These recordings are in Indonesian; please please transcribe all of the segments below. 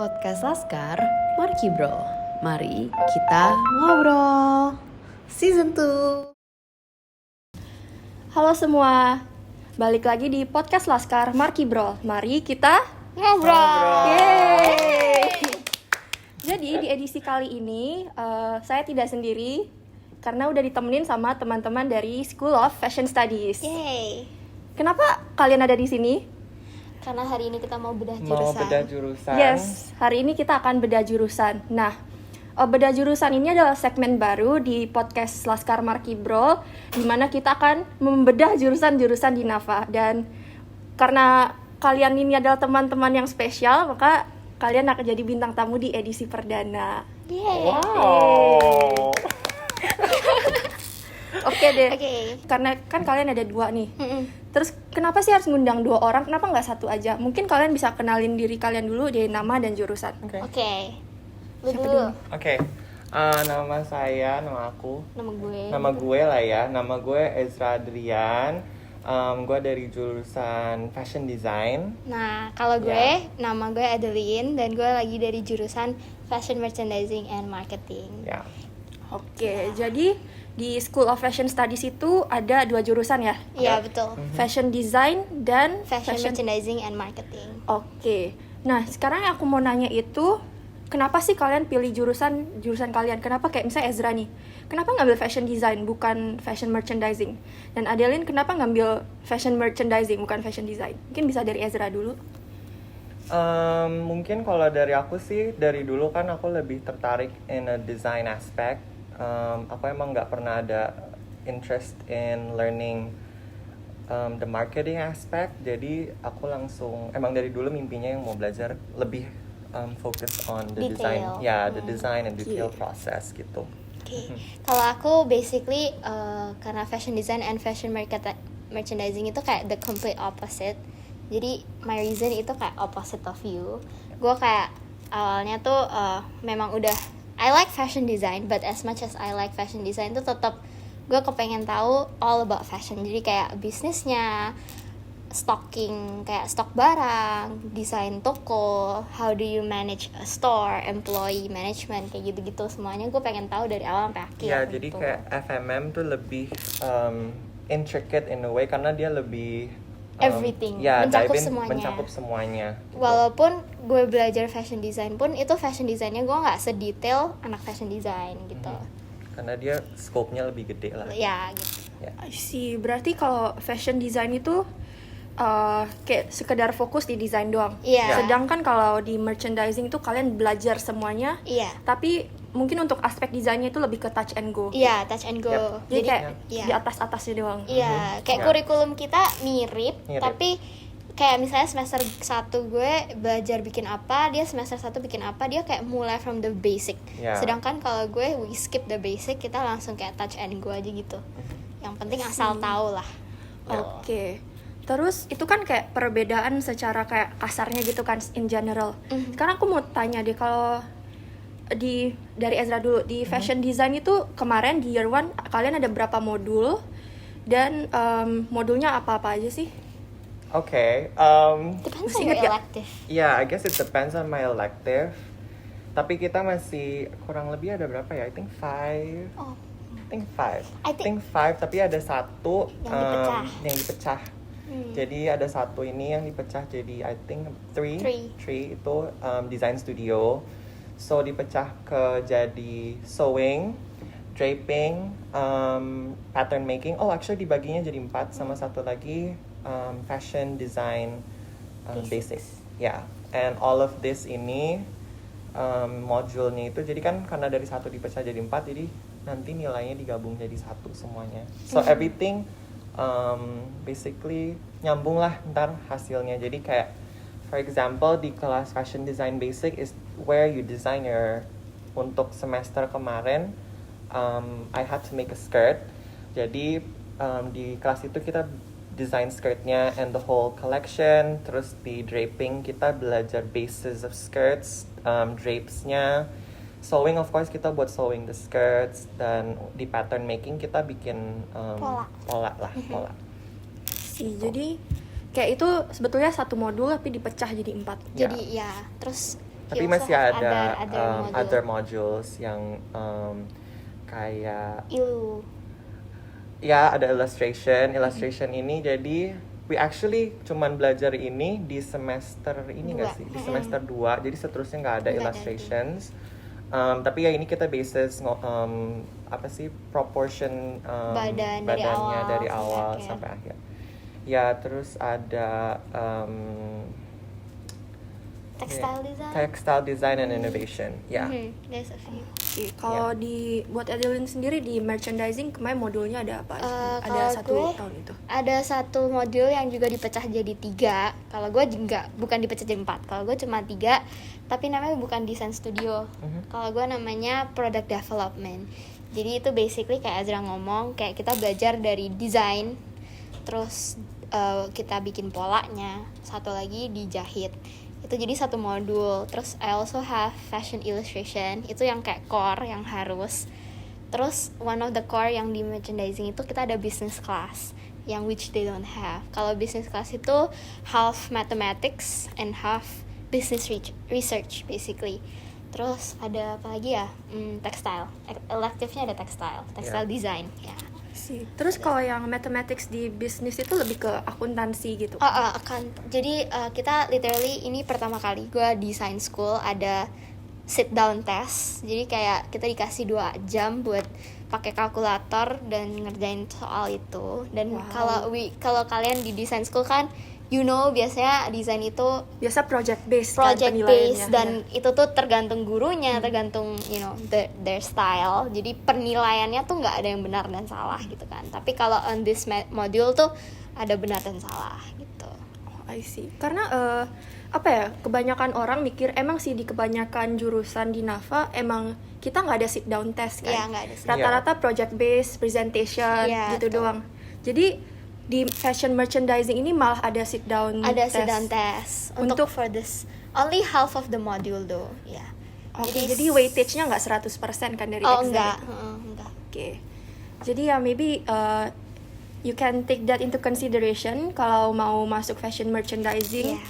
Podcast Laskar, Marki Bro. Mari kita ngobrol. Season 2. Halo semua, balik lagi di Podcast Laskar Marki Bro. Mari kita ngobrol. Yeay. Jadi di edisi kali ini saya tidak sendiri karena udah ditemenin sama teman-teman dari School of Fashion Studies. Yeay. Kenapa kalian ada di sini? Karena hari ini kita mau bedah Mau jurusan. bedah jurusan. Yes, hari ini kita akan bedah jurusan. Nah, bedah jurusan ini adalah segmen baru di podcast Laskar Marki Bro, di mana kita akan membedah jurusan-jurusan di NAFA. Dan karena kalian ini adalah teman-teman yang spesial, maka kalian akan jadi bintang tamu di edisi perdana. Yeay. Wow. Oke deh. Oke. Karena kan kalian ada dua nih. Mm-mm. Terus kenapa sih harus ngundang 2 orang? Kenapa nggak satu aja? Mungkin kalian bisa kenalin diri kalian dulu dari nama dan jurusan. Oke. Lu Siapa dulu. Oke. Nama saya, nama aku. Nama gue. Nama gue lah ya. Nama gue Ezra Adrian. Gue dari jurusan Fashion Design. Nah, kalau gue, nama gue Adeline dan gue lagi dari jurusan Fashion Merchandising and Marketing. Ya. Oke, jadi di School of Fashion Studies itu ada 2 jurusan ya? Iya, betul. Fashion Design dan Fashion Merchandising and Marketing. Oke. Nah, sekarang yang aku mau nanya itu, kenapa sih kalian pilih jurusan kalian? Kenapa kayak misalnya Ezra nih, kenapa ngambil Fashion Design bukan Fashion Merchandising? Dan Adeline kenapa ngambil Fashion Merchandising bukan Fashion Design? Mungkin bisa dari Ezra dulu. Mungkin kalau dari aku sih, dari dulu kan aku lebih tertarik in a design aspect. Aku emang nggak pernah ada interest in learning the marketing aspect. Jadi aku langsung emang dari dulu mimpinya yang mau belajar lebih focus on the design, Detail. the design and detail Oke. process gitu. Oke. Kalau aku basically karena fashion design and fashion merchandising itu kayak the complete opposite. Jadi my reason itu kayak opposite of you. Gue kayak awalnya tuh memang udah I like fashion design, but as much as I like fashion design tuh tetap gue kepengen tahu all about fashion. Jadi kayak bisnisnya, stocking, kayak stok barang, desain toko, how do you manage a store, employee management, kayak gitu-gitu semuanya gue pengen tahu dari awal sampai akhir. Ya, jadi gitu. kayak FMM tuh lebih intricate in a way karena dia lebih Everything, mencakup mencakup semuanya. semuanya. Gitu. Walaupun gue belajar fashion design pun itu fashion desainnya gue nggak sedetail anak fashion design gitu. Karena dia scope-nya lebih gede lah. Ya gitu. Ya. I see. Berarti kalau fashion design itu kayak sekedar fokus di desain doang. Iya. Sedangkan kalau di merchandising itu kalian belajar semuanya. Iya. Tapi mungkin untuk aspek desainnya itu lebih ke touch and go. Iya, touch and go. Yep. Jadi kayak iya. di atas-atasnya doang. Iya, kayak Ya. kurikulum kita mirip, Mirip. tapi kayak misalnya semester 1 gue belajar bikin apa, dia semester 1 bikin apa, dia kayak mulai from the basic. Ya. Sedangkan kalau gue we skip the basic, kita langsung kayak touch and go aja gitu. Yang penting asal tahu lah. Ya. Oke. Terus itu kan kayak perbedaan secara kayak kasarnya gitu kan in general. Sekarang aku mau tanya deh, kalau dari Ezra dulu di fashion design itu kemarin di year 1 kalian ada berapa modul dan modulnya apa-apa aja sih? Oke. Depends Masih on ingat your gak? elective. Yeah, I guess it depends on my elective. Tapi kita masih kurang lebih ada berapa ya? I think 5. Oh, I think 5. I think 5, tapi ada satu Yang dipecah. yang dipecah. Jadi ada satu ini yang dipecah jadi I think 3 itu design studio. So dipecah ke jadi sewing, draping, pattern making. Oh, actually dibaginya jadi 4 sama satu lagi fashion design basics. Yeah. And all of this ini modulnya itu jadi kan karena dari satu dipecah jadi 4, jadi nanti nilainya digabung jadi 1 semuanya. So everything basically nyambung lah ntar hasilnya. Jadi kayak for example di kelas fashion design basic is where you design your, untuk semester kemarin I had to make a skirt. Jadi di kelas itu kita design skirtnya and the whole collection. Terus di draping kita belajar bases of skirts, drapesnya. Sewing of course kita buat sewing the skirts, dan di pattern making kita bikin pola. Jadi kayak itu sebetulnya satu modul tapi dipecah jadi 4. jadi ya terus Tapi You masih also have ada other other modules yang kayak ya ada illustration ini jadi we actually cuman belajar ini di semester ini nggak sih di semester 2 jadi seterusnya nggak ada Nggak ada illustrations. Tapi ya ini kita basis apa sih proportion badannya dari awal sampai akhir. Ya terus ada textile design and innovation. Ya. There's a few. Kalau buat Adeline sendiri di merchandising kemarin modulnya ada apa? Ada Kalau gue, tahun itu. Ada satu modul yang juga dipecah jadi 3. Kalau gue juga bukan dipecah jadi 4. Kalau gue cuma 3, tapi namanya bukan design studio. Kalau gue namanya product development. Jadi itu basically kayak Azra ngomong, kayak kita belajar dari desain, terus kita bikin polanya, satu lagi dijahit. Itu jadi satu modul. Terus I also have fashion illustration, itu yang kayak core yang harus. Terus one of the core yang di merchandising itu kita ada business class yang which they don't have. Kalau business class itu half mathematics and half business research basically. Terus ada apa lagi ya? Textile. Electivenya ada textile design ya. Terus kalau yang mathematics di bisnis itu lebih ke akuntansi gitu. Jadi kita literally ini pertama kali gue design school ada sit down test. Jadi kayak kita dikasih 2 jam buat pakai kalkulator dan ngerjain soal itu. Dan kalau kalian di design school kan biasanya desain itu biasa project based dan itu tuh tergantung gurunya, tergantung their style. Jadi penilaiannya tuh nggak ada yang benar dan salah gitu kan. Tapi kalau on this module tuh ada benar dan salah gitu. I see. Karena kebanyakan orang mikir emang sih di kebanyakan jurusan di NAFA emang kita nggak ada sit down test kan. Iya, nggak ada. Rata-rata project based presentation gitu doang. Jadi di fashion merchandising ini malah ada sit down test untuk for this only half of the module though ya. Jadi weightage-nya nggak 100% kan dari exam? Enggak. Oke. Jadi ya maybe you can take that into consideration kalau mau masuk fashion merchandising.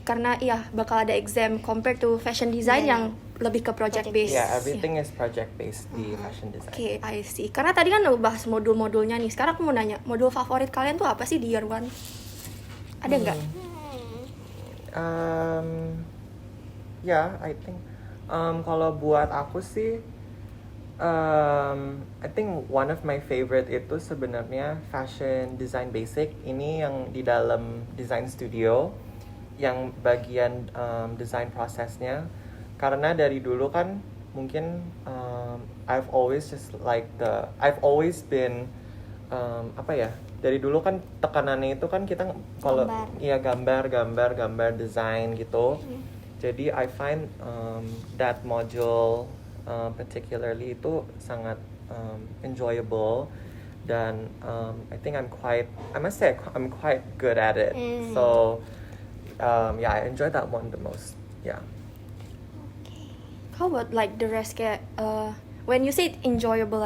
Karena bakal ada exam compared to fashion design yang lebih ke project based. Everything is project based di fashion design. Oke, I see. Karena tadi kan udah bahas modul-modulnya nih. Sekarang aku mau nanya, modul favorit kalian tuh apa sih di year 1? Ada nggak? I think kalau buat aku sih I think one of my favorite itu sebenarnya fashion design basic. Ini yang di dalam design studio yang bagian design prosesnya. Karena dari dulu kan mungkin I've always been dari dulu kan tekanannya itu kan kita kalau gambar desain gitu. Jadi I find that module particularly itu sangat enjoyable dan I think I must say I'm quite good at it. So I enjoy that one the most. How about like the rest kayak when you say enjoyable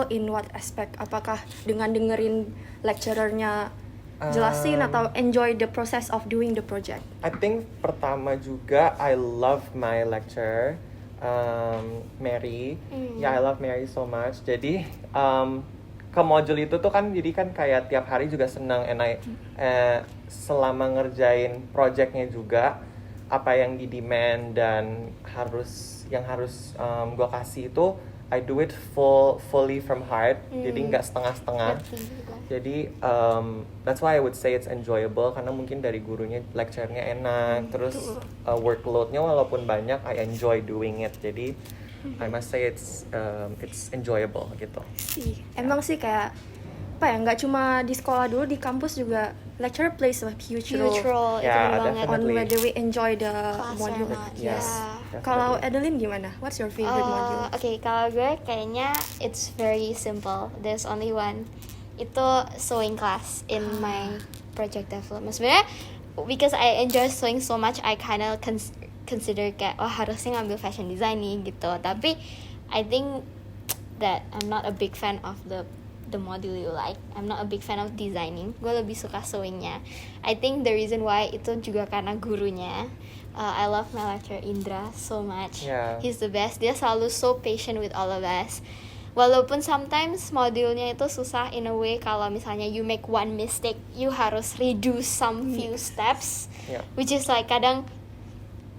in what aspect? Apakah dengan dengerin lecturernya jelasin atau enjoy the process of doing the project? I think pertama juga I love my lecturer Mary. I love Mary so much. Jadi ke modul itu tuh kan jadi kan kayak tiap hari juga senang selama ngerjain projectnya juga apa yang di-demand dan yang harus gue kasih itu I do it fully from heart. Jadi nggak setengah-setengah. Jadi that's why I would say it's enjoyable karena mungkin dari gurunya lecture-nya enak, terus workload-nya walaupun banyak I enjoy doing it. Jadi I must say it's enjoyable gitu. Emang sih kayak nggak cuma di sekolah dulu, di kampus juga lecturer plays a huge role. On whether we enjoy the module. Kalau Adeline gimana? What's your favorite module? Kalau gue kayaknya it's very simple. There's only one. Itu sewing class in my project development. Sebenarnya because I enjoy sewing so much, I kind of consider kayak harusnya ngambil fashion design nih gitu. Tapi I think that I'm not a big fan of the the module you like. I'm not a big fan of designing. Gue lebih suka sewingnya. I think the reason why itu juga karena gurunya. I love my lecturer Indra so much. Yeah. He's the best. Dia selalu so patient with all of us. Walaupun sometimes modulnya itu susah in a way, kalau misalnya you make one mistake, you harus redo some few steps. Yeah. Which is like kadang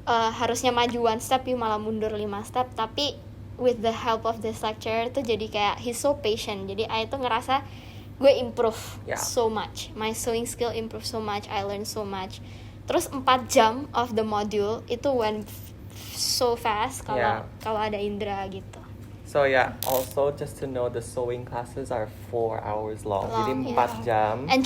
harusnya maju one step, you malah mundur 5 step. Tapi with the help of this lecturer tuh jadi kayak he's so patient. Jadi I tuh ngerasa gue improve so much. My sewing skill improve so much. I learn so much. Terus 4 jam of the module itu went so fast kalau ada Indra gitu. So yeah, also just to know, the sewing classes are 4 hours long. Jadi 4 jam. And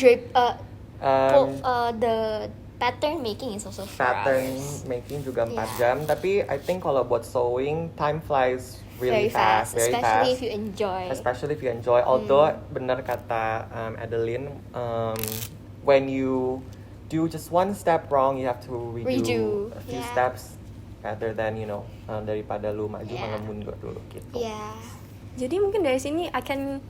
the pattern making is also 4 hours. Making juga 4 jam. Tapi I think kalau buat sewing, time flies really very fast. Very especially fast. if you enjoy. Especially if you enjoy. Although benar kata Adeline, when you do just one step wrong, you have to redo a few steps, rather than daripada lu maju malah mundur dulu gitu. Yeah. Jadi mungkin dari sini I can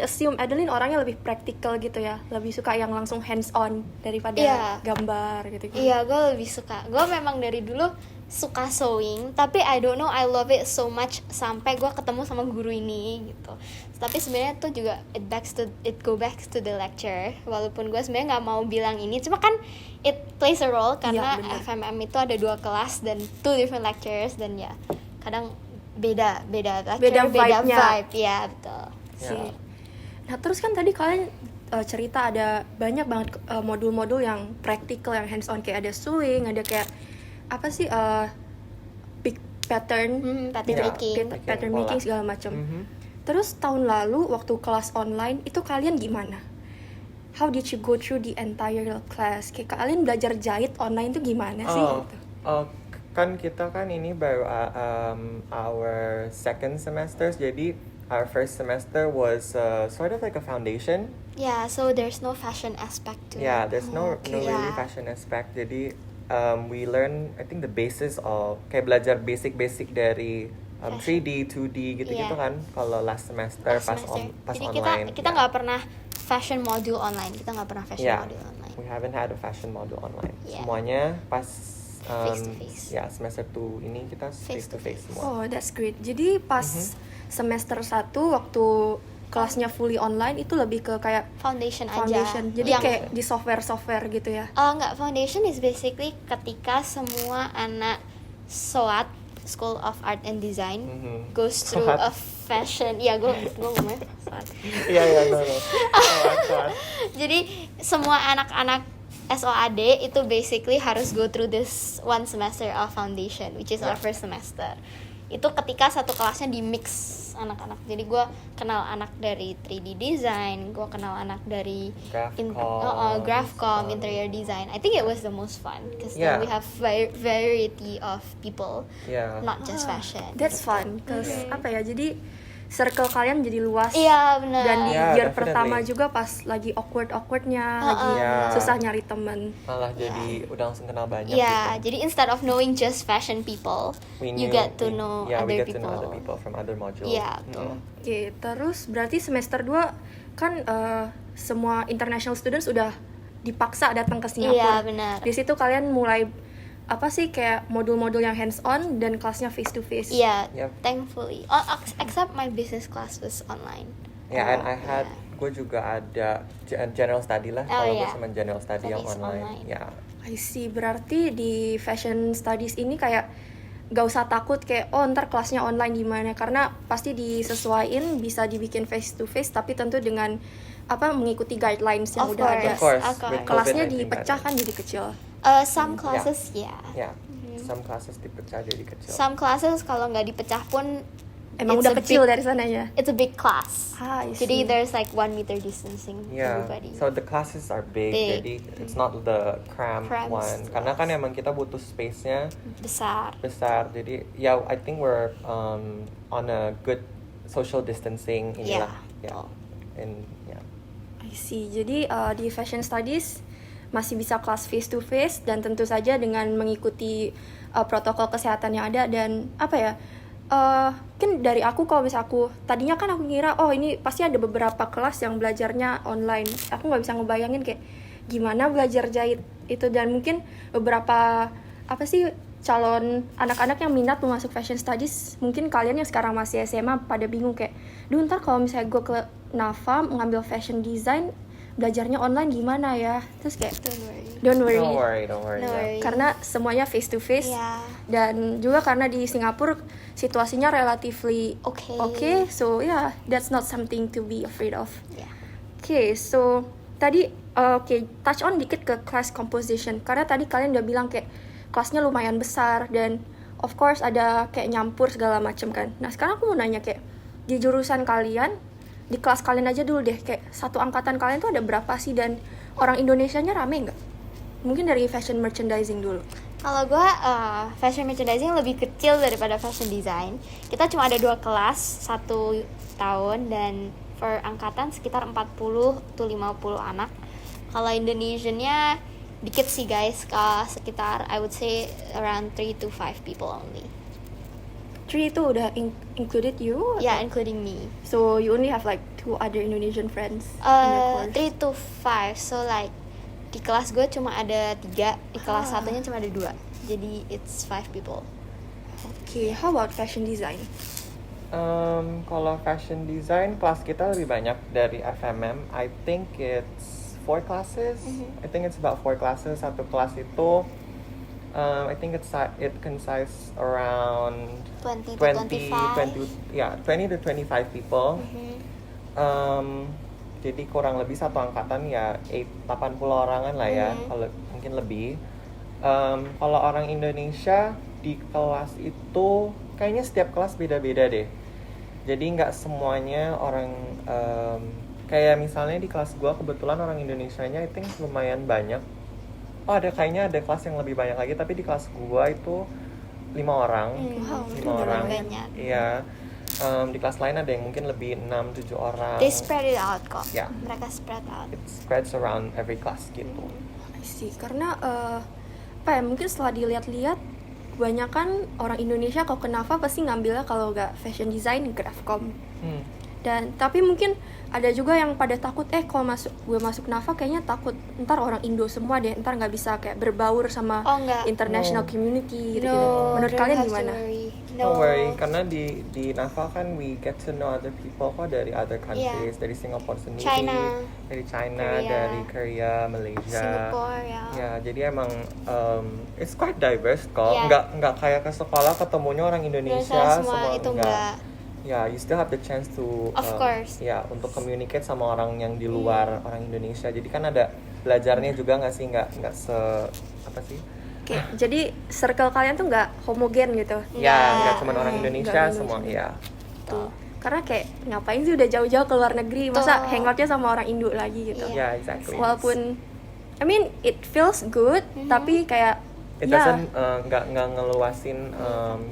assume Adeline orangnya lebih practical gitu ya, lebih suka yang langsung hands on daripada gambar gitu. Iya, gue lebih suka. Gue memang dari dulu suka sewing, tapi I don't know, I love it so much sampai gue ketemu sama guru ini gitu. Tapi sebenarnya tuh juga it go back to the lecture. Walaupun gue sebenarnya nggak mau bilang ini, cuma kan it plays a role karena FMM itu ada 2 kelas dan 2 different lectures, dan ya kadang beda lecture, beda vibe ya, betul. Yeah. Nah terus kan tadi kalian cerita ada banyak banget modul-modul yang practical, yang hands on, kayak ada sewing, ada kayak apa sih big pattern making segala macam. Terus tahun lalu waktu kelas online itu kalian gimana? How did you go through the entire class? Kayak kalian belajar jahit online itu gimana sih? Kan kita kan ini baru our second semester, jadi our first semester was sort of like a foundation. Yeah, so there's no fashion aspect to it. Yeah, there's no really fashion aspect. Jadi we learn, I think, the basis of kayak belajar basic dari 3D, 2D gitu-gitu kan. Kalau last semester pas Jadi online. kita nggak pernah fashion module online. Kita nggak pernah fashion module online. We haven't had a fashion module online. Yeah. Semuanya pas face to face. Ya, semester 2 ini kita face to face semua. Oh, that's great. Jadi pas semester 1 waktu kelasnya fully online itu lebih ke kayak foundation. Jadi kayak di software gitu ya. Enggak, foundation is basically ketika semua anak SOAT, School of Art and Design, goes through a fashion. Iya, gue ngomongnya SOAT. Iya, no. SOAT. Jadi semua anak-anak SOAD itu basically harus go through this one semester of foundation, which is our first semester. Itu ketika satu kelasnya di mix anak-anak. Jadi gue kenal anak dari 3D design, gue kenal anak dari Graphcom, interior design. I think it was the most fun because then we have variety of people, not just fashion. That's fun, because jadi circle kalian jadi luas. Iya, benar. Dan di year pertama juga pas lagi awkwardnya, lagi susah nyari temen. Malah jadi udah langsung kenal banyak. Iya, gitu. jadi instead of knowing just fashion people, you get to know other people. To know other people from other modules. Iya, betul. Oke, terus berarti semester 2 kan semua international students udah dipaksa datang ke Singapura. Iya, benar. Di situ kalian mulai kayak modul-modul yang hands on dan kelasnya face to face. Iya, thankfully. Except my business class was online. And I had gue juga ada general study lah. Kalau gue sama general study yang online. I see. Berarti di fashion studies ini kayak gak usah takut kayak ntar kelasnya online gimana, karena pasti disesuaiin, bisa dibikin face to face, tapi tentu dengan mengikuti guidelines yang udah ada. Of course. Kelasnya dipecah kan jadi kecil. Some classes some classes dipecah jadi kecil. Some classes kalau nggak dipecah pun emang udah kecil dari sananya. It's a big class. Jadi there's like 1 meter distancing everybody. So the classes are big. Jadi it's not the cramped one. Class. Karena kan emang kita butuh space-nya besar. Jadi I think we're on a good social distancing inilah. I see. Jadi di fashion studies masih bisa kelas face to face dan tentu saja dengan mengikuti protokol kesehatan yang ada, dan Mungkin dari aku, kalau misalnya aku tadinya kan aku ngira ini pasti ada beberapa kelas yang belajarnya online. Aku nggak bisa ngebayangin kayak gimana belajar jahit itu, dan mungkin beberapa calon anak-anak yang minat mau masuk fashion studies, mungkin kalian yang sekarang masih SMA pada bingung kayak, ntar kalau misalnya gue ke NAFA ngambil fashion design, belajarnya online gimana ya? Terus kayak don't worry. No Yeah. worry. Karena semuanya face to face. Yeah. Dan juga karena di Singapura situasinya relatively Okay. so that's not something to be afraid of. Yeah. So tadi touch on dikit ke class composition, karena tadi kalian udah bilang kayak kelasnya lumayan besar dan of course ada kayak nyampur segala macam kan. Nah sekarang aku mau nanya kayak di jurusan kalian, di kelas kalian aja dulu deh, kayak satu angkatan kalian tuh ada berapa sih, dan orang Indonesianya rame nggak? Mungkin dari fashion merchandising dulu. Kalau gue fashion merchandising lebih kecil daripada fashion design. Kita cuma ada 2 kelas 1 tahun, dan per angkatan sekitar 40 to 50 anak. Kalau Indonesiannya dikit sih guys, sekitar I would say around 3 to 5 people only. 3 itu udah included you? Yeah, including me. So you only have like 2 other Indonesian friends in your course? 3 to 5, so like di kelas gue cuma ada 3, di kelas satunya cuma ada 2. Jadi it's 5 people. Okay, how about fashion design? Kalau fashion design kelas kita lebih banyak dari FMM. I think it's 4 classes. I think it's about 4 classes. Satu kelas itu I think it consists around 20 to 25. 20 to 25 people. Jadi kurang lebih satu angkatan ya 80 orangan lah ya, kalau mungkin lebih. Kalau orang Indonesia di kelas itu kayaknya setiap kelas beda-beda deh. Jadi nggak semuanya orang kayak misalnya di kelas gua kebetulan orang Indonesianya I think lumayan banyak. Kayaknya ada kelas yang lebih banyak lagi, tapi di kelas gua itu 5 orang. 5 orang. Banyak. Iya. Di kelas lain ada yang mungkin lebih 6-7 orang. They spread it out kok. Yeah. Mereka spread out. It spreads around every class gitu. I see. Karena mungkin setelah dilihat-lihat, kebanyakan orang Indonesia kalau ke NAFA pasti ngambilnya kalau nggak fashion design, Grafcom. Dan tapi mungkin ada juga yang pada takut kalau gue masuk NAFA kayaknya takut ntar orang Indo semua deh, ntar nggak bisa kayak berbaur sama international community gitu. Menurut kalian gimana? Don't worry, karena di NAFA kan we get to know other people kok dari other countries, dari Singapore sendiri, dari China, dari Korea, Malaysia, Singapore ya. Jadi emang it's quite diverse kok. Nggak kayak ke sekolah ketemunya orang Indonesia semua itu enggak. Ya, you still have the chance to of course. Ya, untuk communicate sama orang yang di luar orang Indonesia. Jadi kan ada belajarnya juga nggak sih, nggak apa sih? Oke, jadi circle kalian tuh nggak homogen gitu? Ya, nggak cuma orang Indonesia semua, ya. Tuh. Karena kayak ngapain sih udah jauh-jauh ke luar negeri, masa hangoutnya sama orang Indo lagi gitu? Ya, exactly. Walaupun, I mean it feels good, tapi kayak it doesn't nggak ngeluasin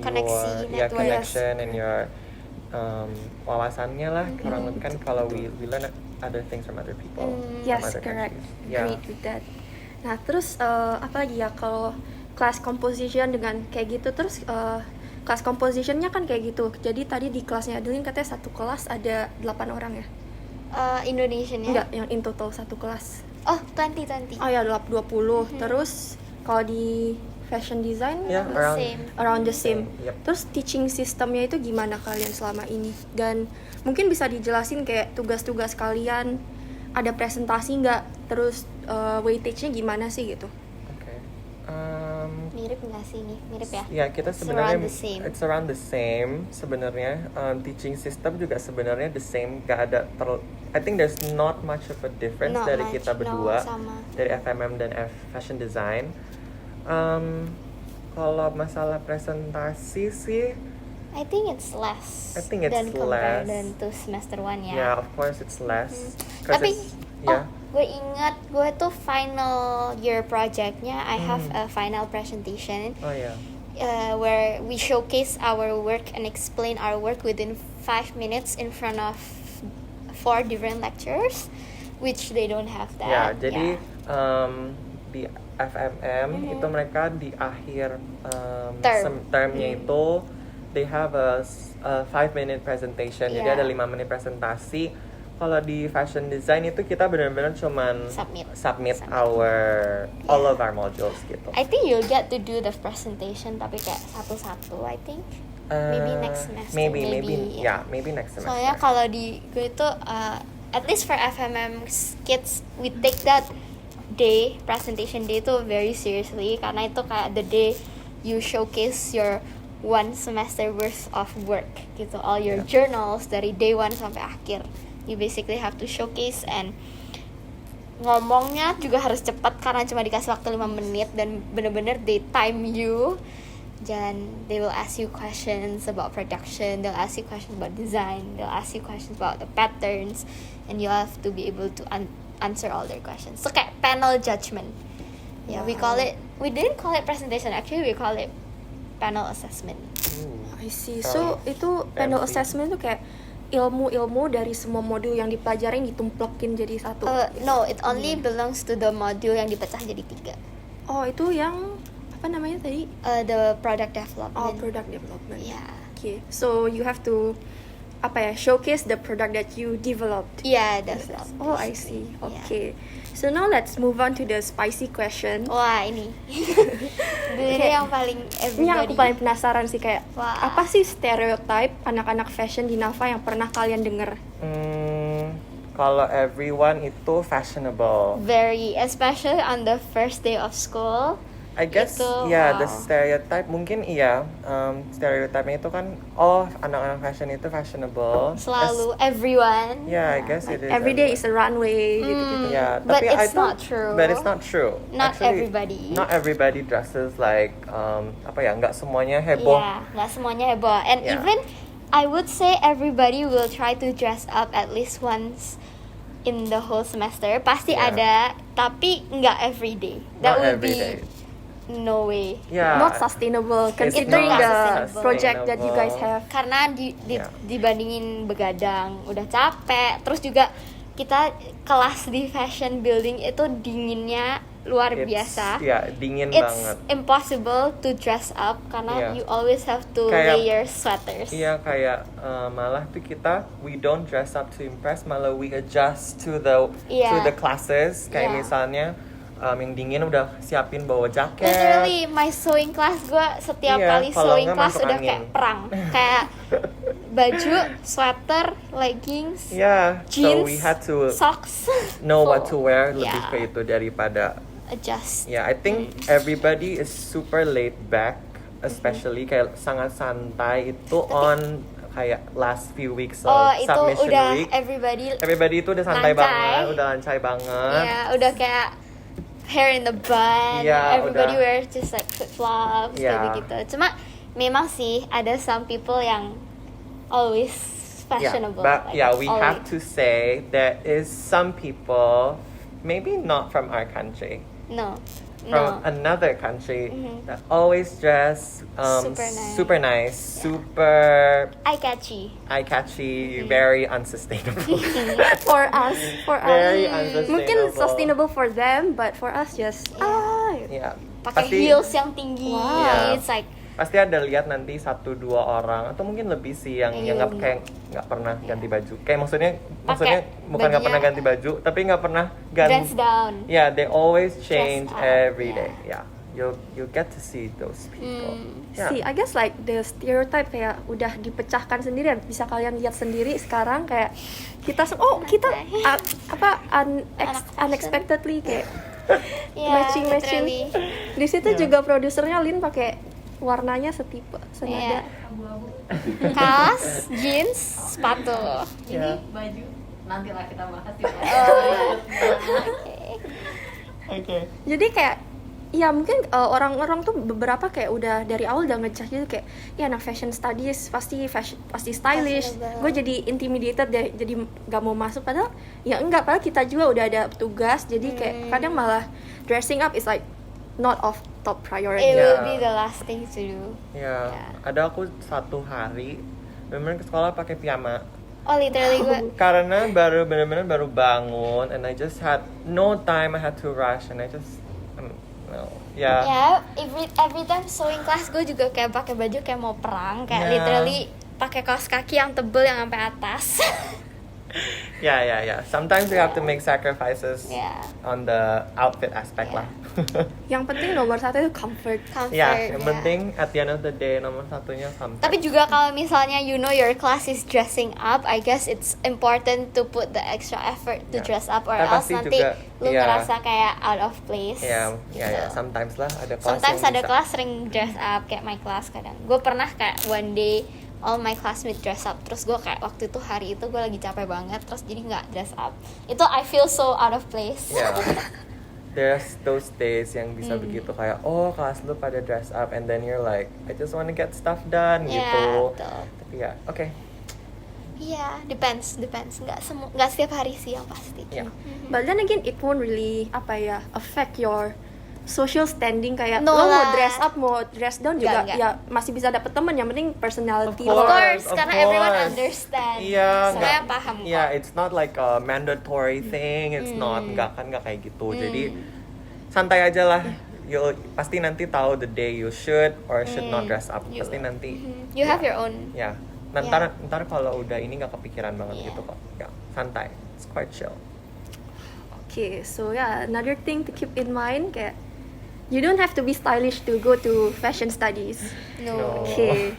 Koneksi, your connection and your wawasannya lah. Kurang lebih kan kalau we learn other things from other people. Yes, from other correct. countries. Yeah. Agreed with that. Nah, terus apa lagi ya kalau class composition dengan kayak gitu, terus class compositionnya kan kayak gitu. Jadi tadi di kelasnya Adeline katanya satu kelas ada 8 orang ya? Indonesian ya? Enggak, yang in total satu kelas. Oh, 20. Oh ya, 20. Terus kalau di fashion design around the same. Yep. Terus teaching sistemnya itu gimana kalian selama ini? Dan mungkin bisa dijelasin kayak tugas-tugas kalian, ada presentasi nggak? Terus weightage-nya gimana sih gitu? Okay. Mirip nggak sih nih? Mirip ya? Ya, kita sebenarnya It's around the same sebenarnya. Teaching system juga sebenarnya the same. Gak ada I think there's not much of a difference dari kita berdua, dari FMM dan fashion design. Kalau masalah presentasi sih, I think it's less. I think it's than less compared to semester 1 ya. Yeah, of course it's less. Tapi gue ingat gue tuh final year projectnya I have a final presentation. Oh yeah. Where we showcase our work and explain our work within 5 minutes in front of 4 different lecturers, which they don't have that. Ya, jadi di FMM itu mereka di akhir termnya itu they have a 5-minute presentation. Jadi Yeah. ada 5 menit presentasi. Kalau di fashion design itu kita benar-benar cuman submit all of our modules gitu. I think you'll get to do the presentation tapi kayak satu-satu. I think maybe next semester. Maybe yeah. maybe next semester. Soalnya kalau di gue itu at least for FMM kids we take that day, presentation day itu very seriously karena itu kayak the day you showcase your one semester worth of work gitu, all your journals dari day 1 sampai akhir. You basically have to showcase, and ngomongnya juga harus cepat karena cuma dikasih waktu 5 menit dan bener-bener they time you. Dan they will ask you questions about production, they'll ask you questions about design, they'll ask you questions about the patterns, and you have to be able to answer all their questions. So kayak panel judgment. Yeah, we didn't call it presentation, actually we call it panel assessment. I see. So itu panel assessment tuh kayak ilmu-ilmu dari semua modul yang dipelajarin ditumplekin jadi satu. No, it only belongs to the module yang dipecah jadi 3. Oh, itu yang apa namanya tadi? The product development. Oh, product development. Yeah. Okay. So you have to showcase the product that you developed. Yeah, developed. Oh, I see. Okay. So now let's move on to the spicy question. Wah, ini. Ini yang paling everybody. Ini yang aku paling penasaran sih, kayak Wah. apa sih stereotype anak-anak fashion di Nafa yang pernah kalian denger? Kalau everyone itu fashionable. Very, especially on the first day of school. I guess Itu, the stereotype mungkin stereotype-nya itu kan anak-anak fashion itu fashionable. Selalu everyone. I guess it is. Every day is a runway gitu-gitu. Yeah, But tapi it's I not don't- true. But it's not true. Not Actually, everybody. Not everybody dresses like nggak semuanya heboh. Yeah, nggak semuanya heboh. And Yeah. even I would say everybody will try to dress up at least once in the whole semester. Pasti Yeah. ada, tapi nggak every day. That Not would every be day. no way. Yeah. Not sustainable It's considering not the sustainable. project that you guys have. Karena Yeah. dibandingin begadang udah capek, terus juga kita kelas di fashion building itu dinginnya luar biasa. Dingin It's banget. impossible to dress up karena Yeah. you always have to Kayak- layer sweaters. Iya, kayak malah tuh we don't dress up to impress, malah we adjust to the classes. Kayak Yeah. misalnya yang dingin udah siapin bawa jaket. Literally my sewing class, gue setiap Iya, kali kalau sewing nggak class masuk udah angin. kayak perang. Kayak baju, sweater, leggings, Yeah, jeans, so we had to socks. know what to Full. wear lebih Yeah. ke itu daripada. Adjust. Yeah, I think everybody is super laid back, especially kayak sangat santai itu on kayak last few weeks of Oh, itu submission udah week. everybody Everybody itu udah santai lancai. banget, udah lancai banget. ya udah kayak hair in the bun. Iya, Everybody udah. wears just like flip flops Iya. kayak begitu. Cuma memang sih ada some people yang always fashionable. But like, we always. have to say there is some people, maybe not from our country, No. from another country Mhm. that always dress Super nice. super Eye catchy. eye-catchy, very unsustainable. For us, Very unsustainable. mungkin sustainable for them, but for us just Yeah. Pakai Pasti- heels yang tinggi. Wow. Yeah. It's like Pasti ada lihat nanti 1-2 orang atau mungkin lebih sih yang Iya. nggak pernah ganti baju. Kayak maksudnya bukan nggak bajunya- pernah ganti baju, tapi nggak pernah ganti. dress down. Yeah, they always change up, every yeah. day. Yeah, you get to see those people. Yeah. See, I guess like the stereotype kayak udah dipecahkan sendiri, bisa kalian lihat sendiri sekarang kayak kita unexpectedly kayak Yeah, matching. literally. Di situ Yeah. juga produsernya Lin pakai warnanya setipe senada. Yeah. Kaos, jeans, sepatu. Yeah. Baju nantilah kita bahas di Oke. Okay. Jadi kayak ya mungkin orang-orang tuh beberapa kayak udah dari awal udah ngejudge gitu kayak ya anak fashion studies pasti stylish. Fashionable. Gue jadi intimidated jadi gak mau masuk, padahal ya enggak, padahal kita juga udah ada tugas, jadi kayak kadang malah dressing up is like not of top priority. It will Yeah. be the last thing to do. Ya, Yeah. ada aku satu hari bener-bener ke sekolah pakai piyama Oh, literally gue karena bener-bener baru bangun and I just had no time, I had to rush and I just no. Ya. Ya, every time sewing class gue juga kayak pakai baju kayak mau perang, kayak Yeah. literally pakai kaos kaki yang tebel yang sampai atas. Yeah. Sometimes we have to make sacrifices Yeah. on the outfit aspect Yeah. lah. Yang penting nomor satu itu comfort. Comfort. Ya, yang ya. penting at the end of the day nomor satunya comfort. Tapi juga kalau misalnya you know your class is dressing up, I guess it's important to put the extra effort to Yeah. dress up or Tapi else pasti nanti juga, lu yeah. ngerasa kayak out of place. Ya, gitu. sometimes lah ada kelas Sometimes yang ada bisa. kelas sering dress up kayak my class kadang. Gue pernah kayak one day all my classmates dress up, terus gue kayak waktu itu hari itu gue lagi capek banget, terus jadi nggak dress up. Itu I feel so out of place. Yeah. There's those days yang bisa begitu kayak oh kelas lu pada dress up and then you're like I just wanna get stuff done Yeah, gitu. betul. Tapi ya, oke. Iya, depends. Nggak setiap hari sih yang pasti. Yeah. But then again, it won't really affect your social standing kayak No lo mau lah. dress up mau dress down juga Enggak. ya masih bisa dapet teman, yang penting personality Of lo. course, Of karena everyone course. understand. Iya, Semuanya nggak- paham kok. Iya, it's not like a mandatory thing. It's not, nggak kayak gitu. Jadi santai aja lah. Pasti nanti tahu the day you should or should not dress up. You- Pasti nanti. You have your own. Ya. Ntar kalau udah ini nggak kepikiran banget gitu kok. Ya, santai. It's quite chill. Okay, so another thing to keep in mind kayak you don't have to be stylish to go to fashion studies. No. Oke.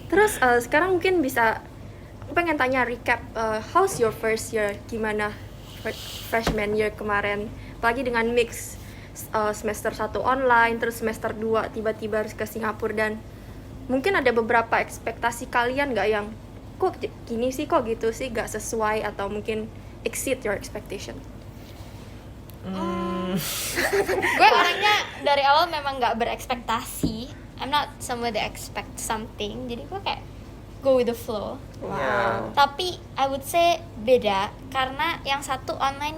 Terus sekarang mungkin bisa aku pengen tanya recap how's your first year, gimana freshman year kemarin, apalagi dengan mix semester 1 online terus semester 2 tiba-tiba harus ke Singapura, dan mungkin ada beberapa ekspektasi kalian nggak yang kok gini sih, kok gitu sih, nggak sesuai atau mungkin exceed your expectation. Gue orangnya dari awal memang nggak berekspektasi. I'm not someone that expect something. Jadi gue kayak go with the flow. Wow. Tapi I would say beda karena yang satu online,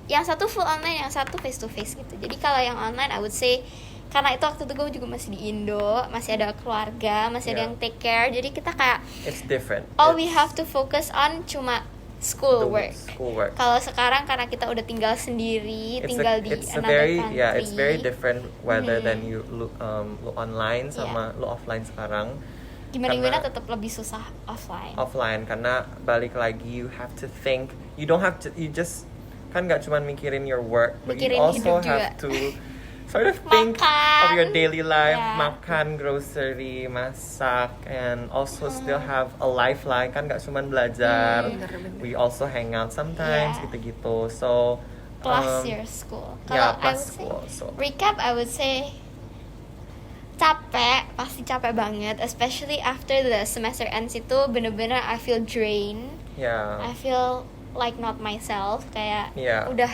yang satu full online, yang satu face to face gitu. Jadi kalau yang online I would say karena itu waktu itu gue juga masih di Indo, masih ada keluarga, masih ada Yeah. yang take care. Jadi kita kayak It's different. all we have to focus on cuma school work. Schoolwork. Kalau sekarang karena kita udah tinggal sendiri, tinggal di it's a another very country. it's very different whether than you look online sama Yeah. lu offline sekarang. Gimana Karena tetap lebih susah offline. offline karena balik lagi you have to think, you don't have to, you just kan nggak cuma mikirin your work, but you Mikirin also hidup juga. have to sort of think Makan. of your daily life, Yeah. makan, grocery, masak, and also still have a life lah, kan nggak cuma belajar, we also hang out sometimes Yeah. gitu-gitu, so Plus your school. yeah, Kalau I plus would school, say, so recap I would say capek, pasti capek banget, especially after the semester ends itu bener-bener I feel drained, yeah. I feel like not myself, kayak Yeah. udah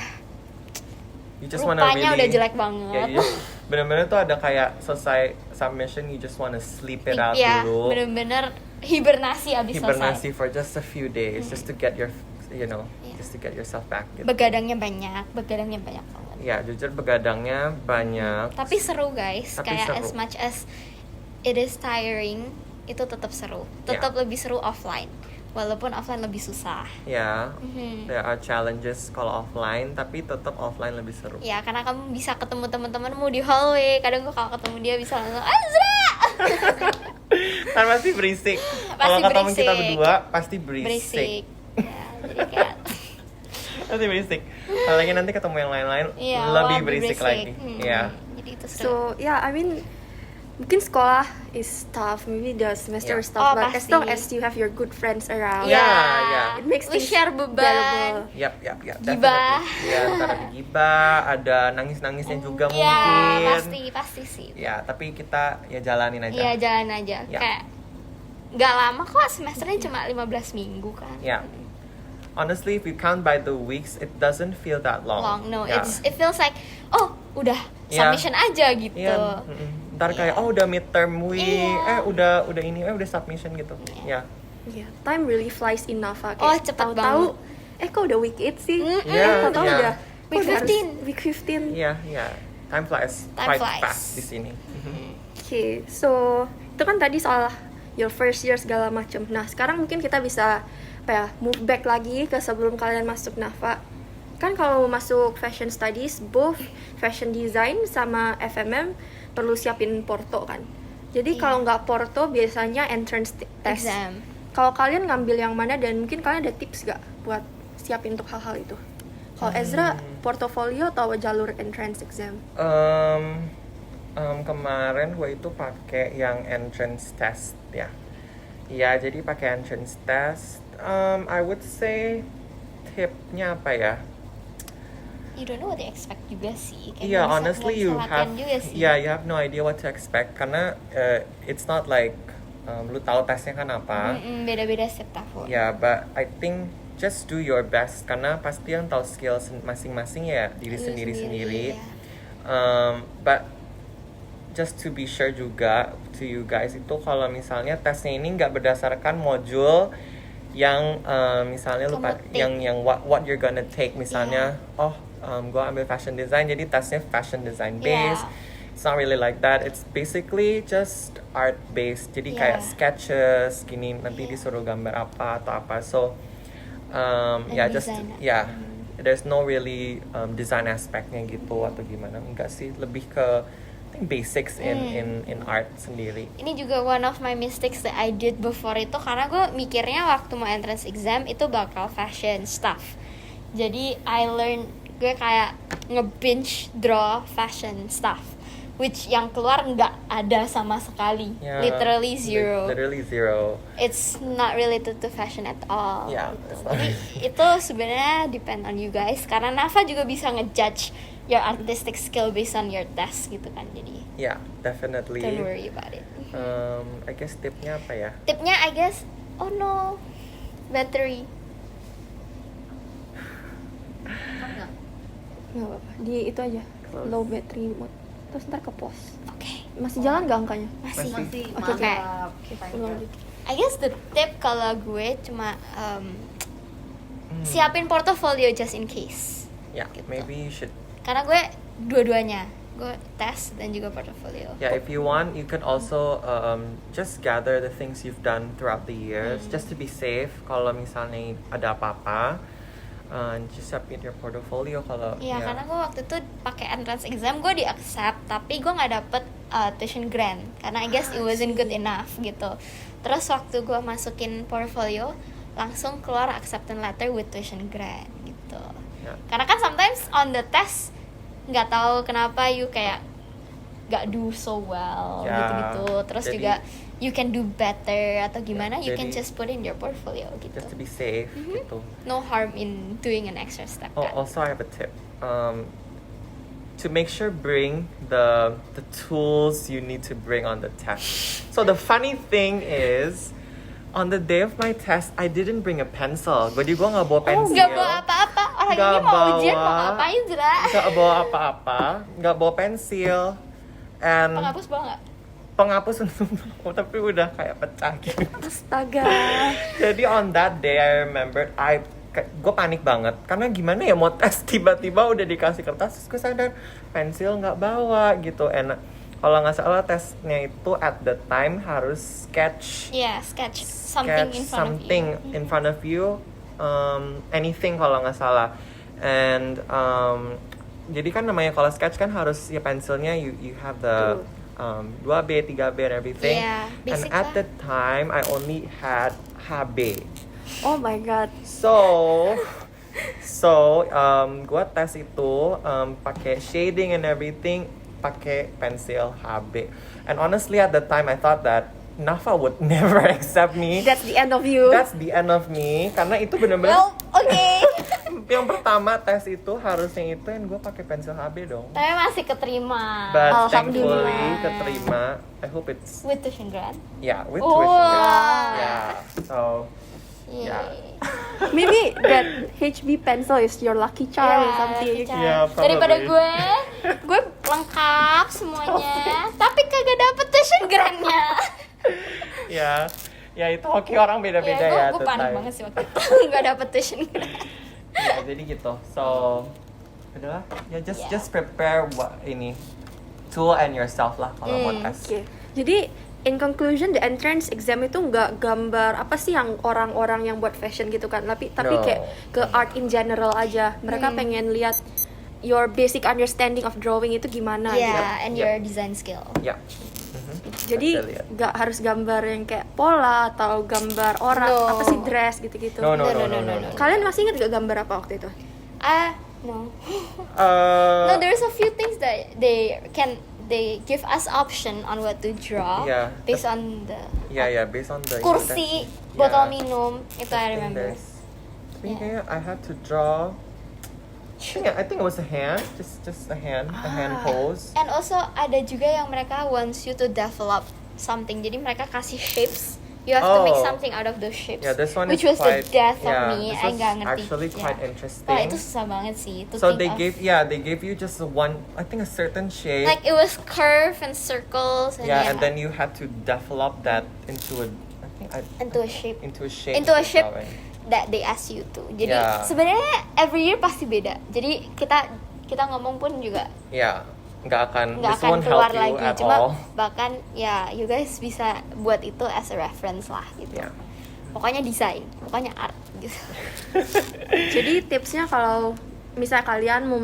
You just wanna rupanya really, udah jelek ya, banget. you just, bener-bener tuh ada kayak selesai submission, you just wanna sleep it out Ya, dulu, bener-bener hibernasi abis hibernasi selesai. for just a few days, just to get your, Yeah. just to get yourself back. Gitu. Begadangnya banget banget. Ya, jujur begadangnya banyak. Tapi seru guys, Tapi kayak seru. as much as it is tiring, itu tetap seru. Tetap lebih seru offline, walaupun offline lebih susah. Ya, Mhm. there are challenges kalau offline, tapi tetap offline lebih seru. Ya, karena kamu bisa ketemu teman-temanmu di hallway. Kadang gue kalau ketemu dia bisa langsung Azra. Kan pasti berisik. Pasti Kalau ketemu berisik. kita berdua pasti berisik. Berisik. Ya, jadi kayak Pasti berisik. Apalagi nanti ketemu yang lain-lain iya, lebih wah, berisik lagi. Ya. Jadi itu seru. So I mean mungkin sekolah is tough, maybe the semester Yeah. is tough, Oh, but as long pasti. as you have your good friends around, Yeah. Yeah. it makes We things share beban. bearable. Yap. Gibah. definitely. Ya, ntar ada gibah, ada nangis-nangisnya juga Ya, mungkin. pasti sih. Ya, tapi kita ya jalanin aja. Iya, jalan aja. Ya. Kayak nggak lama kok, semesternya cuma 15 minggu kan. Ya. Honestly, if you count by the weeks, it doesn't feel that long. No, Ya. it feels like udah Yeah. submission aja gitu. Iya, ntar kayak Iya. udah midterm week, Iya. udah ini, udah submission gitu. Ya. Yeah, time really flies in Nafa. Oh, Kayak cepet tahu-tahu, kok udah week 8 sih? Iya, Tahu-tahu iya. udah Week kok udah harus 15. Week 15. Iya. Time flies Time quite flies. fast di sini. Okay, so itu kan tadi soal your first year segala macam. Nah, sekarang mungkin kita bisa move back lagi ke sebelum kalian masuk Nafa. kan kalau mau masuk fashion studies, both fashion design sama FMM perlu siapin porto kan. Jadi kalau nggak porto biasanya entrance test. Exam. Kalau kalian ngambil yang mana dan mungkin kalian ada tips nggak buat siapin untuk hal-hal itu? Kalau Ezra, portofolio atau jalur entrance exam? Kemarin gue itu pakai yang entrance test ya. Iya, jadi pakai entrance test. I would say tipnya apa ya? You don't know what to expect juga sih. Kayak Yeah, bisa- honestly nggak bisa you latihan have juga sih. you have no idea what to expect karena it's not like lu tahu tesnya kan apa. Beda-beda setiap tahun. Yeah, but I think just do your best karena pasti yang tahu skill masing-masing ya diri Lu sendiri-sendiri. ya. But just to be sure juga to you guys itu kalau misalnya tesnya ini nggak berdasarkan modul yang misalnya lu Kamu take. yang what you're gonna take misalnya gue ambil fashion design jadi tesnya fashion design based. It's not really like that. It's basically just art based. Jadi kayak sketches gini nanti disuruh gambar apa atau apa. So design. There's no really design aspeknya gitu atau gimana. Enggak sih, lebih ke I think basics in art sendiri. Ini juga one of my mistakes that I did before itu karena gue mikirnya waktu mau entrance exam itu bakal fashion stuff. Jadi I learn gue kayak nge-binge draw fashion stuff, which yang keluar nggak ada sama sekali, Yeah, literally zero. Literally zero. It's not related to fashion at all. Yeah, gitu. it's not. Jadi itu sebenarnya depend on you guys karena Nafa juga bisa ngejudge your artistic skill based on your test gitu kan. Jadi Yeah, definitely. don't worry about it. I guess tipnya apa ya? Tipnya I guess, oh no, battery. Nggak apa-apa, di itu aja, low battery mode. Terus ntar ke pause. Oke. Masih jalan nggak angkanya? Masih. Masih Oke, oke. mantap. Ulang lagi. I guess the tip kalau gue cuma siapin portfolio just in case. Yeah, Gitu. maybe you should. Karena gue dua-duanya, gue tes dan juga portfolio. Yeah, if you want, you could also just gather the things you've done throughout the years, just to be safe. Kalau misalnya ada apa-apa, just submit your portfolio. Kalau Iya, karena gue waktu itu pakai entrance exam gue di accept, tapi gue nggak dapet tuition grant karena I guess it wasn't good enough gitu. Terus waktu gue masukin portfolio, langsung keluar acceptance letter with tuition grant gitu. Yeah. Karena kan sometimes on the test nggak tahu kenapa you kayak nggak do so well Ya, gitu-gitu. Terus jadi- juga you can do better atau gimana, you can jadi- just put in your portfolio gitu. just to be safe gitu. No harm in doing an extra step. Oh, kan? also I have a tip. To make sure bring the tools you need to bring on the test. So the funny thing is, on the day of my test, I didn't bring a pencil. Jadi gue nggak bawa pensil. Nggak bawa apa-apa. Orang Nggak ini mau ujian bawa- mau ngapain, Zra? Nggak bawa apa-apa. Nggak bawa pensil. And Penghapus bawa nggak? penghapus tapi udah kayak pecah gitu. Astaga. Jadi on that day I remembered gue panik banget karena gimana ya mau tes tiba-tiba udah dikasih kertas terus gue sadar pensil nggak bawa gitu. And kalau nggak salah tesnya itu at the time harus sketch Iya, sketch something in front something of you. in front of you, anything kalau nggak salah. And jadi kan namanya kalau sketch kan harus ya pensilnya you have the 2B, 3B and everything. Yeah, And basic at lah. the time I only had HB. Oh my god. So gua tes itu pakai shading and everything pakai pensil HB. And honestly at the time I thought that Nafa would never accept me. That's the end of you. That's the end of me karena itu bener-bener Well, okay. yang pertama tes itu harusnya itu yang gue pakai pensil HB dong. Tapi masih keterima. But thankfully Alhamdulillah. keterima. I hope it's With tuition grant. yeah with Oh. tuition. Yeah. So Yay. Yeah. Maybe that HB pencil is your lucky charm or Yeah, something. lucky charm. Yeah, probably. Daripada gue lengkap semuanya, tapi kagak dapet tuition grant-nya. ya itu hoki orang beda-beda ya. Gue at the panik time. banget sih waktu itu nggak dapet tuition grant. Ya, jadi gitu. So udahlah ya just Yeah. prepare ini tool and yourself lah kalau mau tes. Oke. Jadi in conclusion, the entrance exam itu nggak gambar apa sih yang orang-orang yang buat fashion gitu kan, tapi No. kayak ke art in general aja. Mereka pengen lihat your basic understanding of drawing itu gimana gitu. Yeah, and Yep. your design skill. Ya. Jadi Betul, ya. nggak harus gambar yang kayak pola atau gambar orang No. apa sih dress gitu-gitu. No. Kalian masih ingat gak gambar apa waktu itu? No. Uh, No, there's a few things that they give us option on what to draw Yeah. based on the yeah, based on the kursi, yeah. botol minum, itu I think remember. I think I had to draw. I think it was a hand, just a hand pose. And also ada juga yang mereka wants you to develop something. Jadi mereka kasih shapes. You have to make Oh. something out of those shapes. Yeah, this one which is was quite, the death yeah, of me. this I was nggak ngerti. actually quite Yeah. interesting. Wah, itu susah banget sih. To So think they of. gave you just a certain shape. Like it was curve and circles and and then you had to develop that into into a shape. into a shape. Into a of shape drawing. that they ask you to. Jadi Yeah. sebenarnya every year pasti beda. Jadi kita ngomong pun juga Yeah, nggak akan nggak this akan won't keluar help you lagi. at Cuma all. bahkan ya you guys bisa buat itu as a reference lah gitu. Yeah. Pokoknya desain, pokoknya art gitu. Jadi tipsnya kalau misalnya kalian mau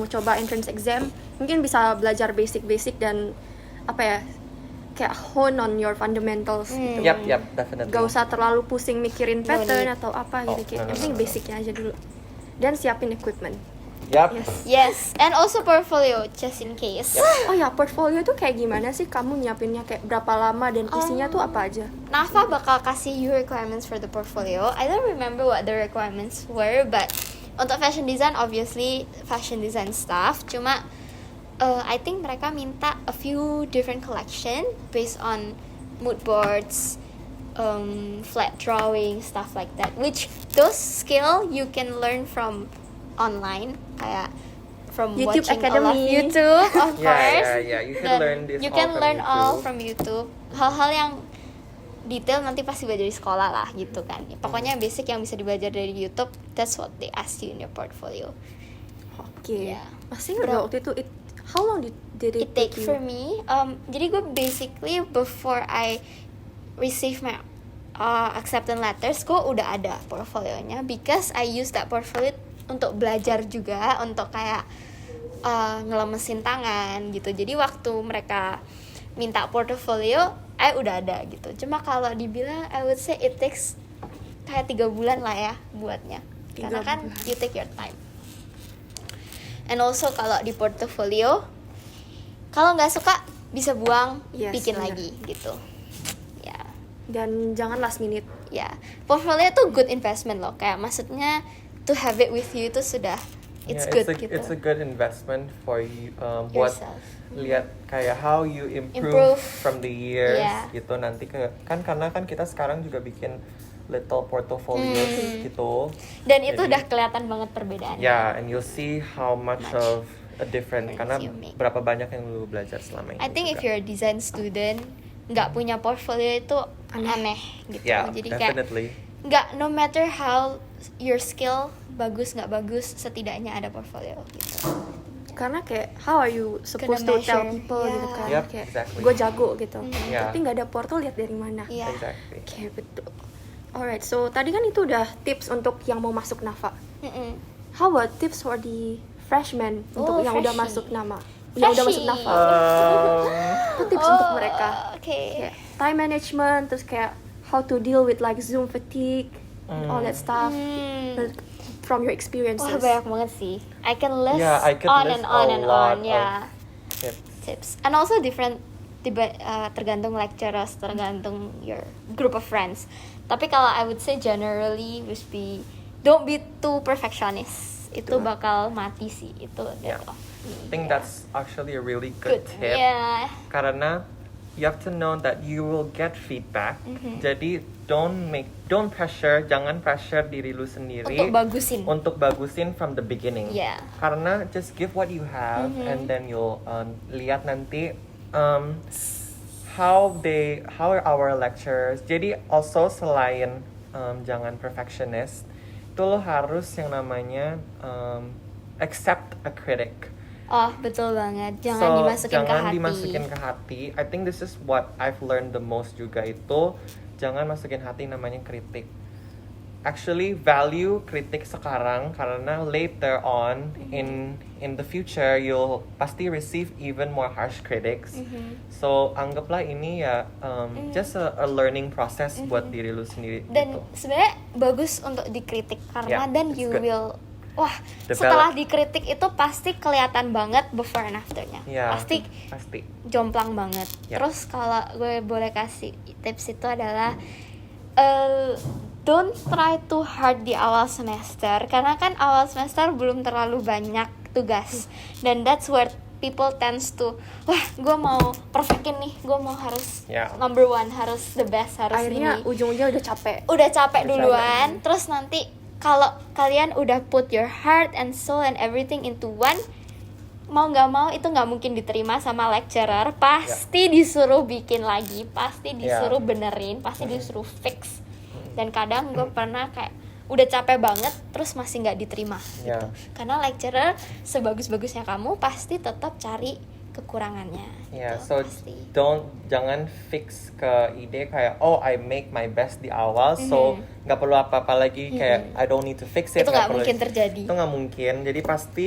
coba entrance exam, mungkin bisa belajar basic dan apa ya, kayak hone on your fundamentals gitu. Yep, definitely. Gak usah terlalu pusing mikirin No pattern need. atau apa Oh, gitu. no, Yang penting no. basicnya aja dulu. Dan siapin equipment. Yep. Yes, and also portfolio just in case. Oh ya, portfolio tuh kayak gimana sih? Kamu nyiapinnya kayak berapa lama dan isinya tuh apa aja? Nafa bakal kasih you requirements for the portfolio. I don't remember what the requirements were, but untuk fashion design obviously fashion design stuff. Cuma I think mereka minta a few different collection based on mood boards, flat drawing, stuff like that. Which those skill you can learn from online, kayak from YouTube watching a lot Academy. of YouTube, of course. Yeah. You can Dan learn this. you all can from learn all YouTube. from YouTube. Hal-hal yang detail nanti pasti belajar di sekolah lah gitu kan. Pokoknya basic yang bisa dibelajar dari YouTube, that's what they ask you in your portfolio. Oke. Yeah. Masih nggak waktu itu? How long did It take you? for me. Jadi gue basically before I receive my acceptance letters, gue udah ada portfolionya because I use that portfolio untuk belajar juga, untuk kayak ngelemesin tangan gitu. Jadi waktu mereka minta portfolio, udah ada gitu. Cuma kalau dibilang, I would say it takes kayak 3 bulan lah ya buatnya. Karena kan you take your time. And also kalau di portfolio, kalau nggak suka bisa buang, Yes, bikin benar. lagi gitu. Ya, Dan jangan last minute. ya. Portfolio tuh good investment loh. Kayak maksudnya to have it with you itu sudah it's good gitu. It's a good investment for you. Buat Yourself. lihat kayak how you improve Improve. from the years Yeah. gitu nanti karena kan kita sekarang juga bikin little portfolios gitu. Dan itu Jadi, udah kelihatan banget perbedaannya. Yeah, and you'll see how much of a different karena you make. berapa banyak yang lu belajar selama ini. I think if juga. you're a design student nggak punya portfolio itu aneh gitu. Yeah, Jadi kayak definitely. nggak, no matter how your skill bagus nggak bagus, setidaknya ada portfolio gitu. Karena kayak how are you supposed to tell measure. people Yeah. gitu kan? Yep, Kayak exactly. gue jago gitu. Yeah. Tapi nggak ada portal, lihat dari mana? Iya. Exactly. Oke, betul. Alright, so tadi kan itu udah tips untuk yang mau masuk NAFA. Mm-mm. How about tips for the freshmen untuk yang udah freshie. masuk nama? Yang udah masuk Freshie. NAFA. Um, Apa tips untuk mereka? Oke. Kayak time management, terus kayak how to deal with like Zoom fatigue, and all that stuff. From your experiences. Wah, banyak banget sih. I can list Yeah, I could on list and on a and lot on, ya. tips. Tips. And also different tergantung lecturers, tergantung your group of friends. Tapi kalau I would say generally must be don't be too perfectionist. Itu bakal mati sih. Itu Yeah. that of me. I think Yeah. that's actually a really good tip. Yeah. Karena you have to know that you will get feedback. Mm-hmm. Jadi don't pressure, jangan pressure diri lu sendiri Untuk bagusin. from the beginning. Yeah. Karena just give what you have and then you'll lihat nanti how our lecturers. Jadi also selain jangan perfectionist, itu lo harus yang namanya accept a critic. Oh, betul banget. Jangan So, dimasukin jangan ke hati. dimasukin ke hati. I think this is what I've learned the most juga itu, jangan masukin hati namanya kritik. Actually value kritik sekarang karena later on in the future you'll pasti receive even more harsh critics. So anggaplah ini ya just a learning process buat diri lu sendiri. Dan gitu. sebenarnya bagus untuk dikritik karena Yeah, then it's you good. will wah, Develop. setelah dikritik itu pasti kelihatan banget before and afternya. Ya, Pasti pasti. jomplang banget. Ya. Terus kalau gue boleh kasih tips itu adalah don't try too hard di awal semester karena kan awal semester belum terlalu banyak tugas dan that's where people tends to wah gue mau perfectin nih, gue mau harus Ya. number one, harus the best, harus Akhirnya ini. ujung-ujungnya udah capek. Udah capek Udah duluan, terus nanti kalau kalian udah put your heart and soul and everything into one, mau nggak mau itu nggak mungkin diterima sama lecturer, pasti disuruh bikin lagi, pasti disuruh benerin, pasti disuruh fix. Dan kadang gue pernah kayak udah capek banget terus masih nggak diterima Ya. gitu. Karena lecturer sebagus-bagusnya kamu pasti tetap cari kekurangannya. Ya, gitu, so pasti. jangan fix ke ide kayak oh I make my best di awal, so nggak perlu apa-apa lagi kayak I don't need to fix it. Itu nggak perlu- mungkin terjadi. Itu nggak mungkin. Jadi pasti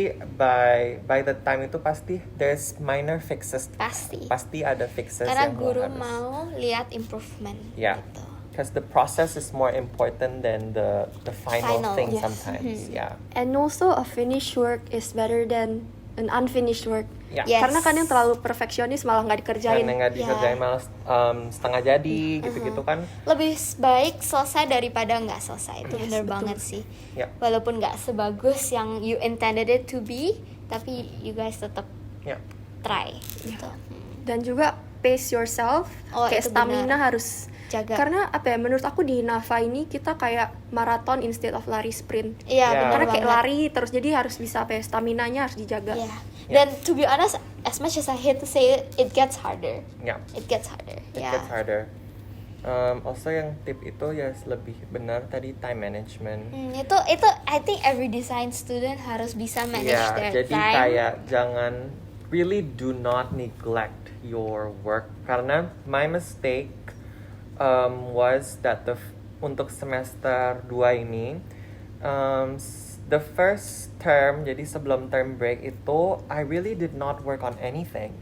by the time itu pasti there's minor fixes. Pasti. ada fixes Karena yang lo guru harus. mau lihat improvement. Ya. Gitu. Because the process is more important than the final Final, thing yes. sometimes. Yeah. And also a finished work is better than an unfinished work. Ya. Yes. Karena kadang terlalu perfeksionis malah nggak dikerjain. Karena nggak Ya. dikerjain malah setengah jadi gitu-gitu kan. Lebih baik selesai daripada nggak selesai. Itu bener betul. banget sih. Ya. Walaupun nggak sebagus yang you intended it to be, tapi you guys tetap Ya. try. Gitu. Dan juga pace yourself, Oh, kayak itu stamina benar. harus Jaga. Karena apa ya, menurut aku di Nafa ini kita kayak maraton instead of lari sprint. Iya, Ya. bener Karena kayak banget. lari terus, jadi harus bisa apa ya, staminanya harus dijaga. Iya. Dan to be honest, as much as I hate to say it, it gets harder. Ya. It gets harder. It Ya. gets harder. Also yang tip itu ya lebih benar tadi time management. Itu I think every design student harus bisa manage Ya, their jadi time. kayak jangan really do not neglect your work karena my mistake was that untuk semester 2 ini the first term, jadi sebelum term break itu I really did not work on anything.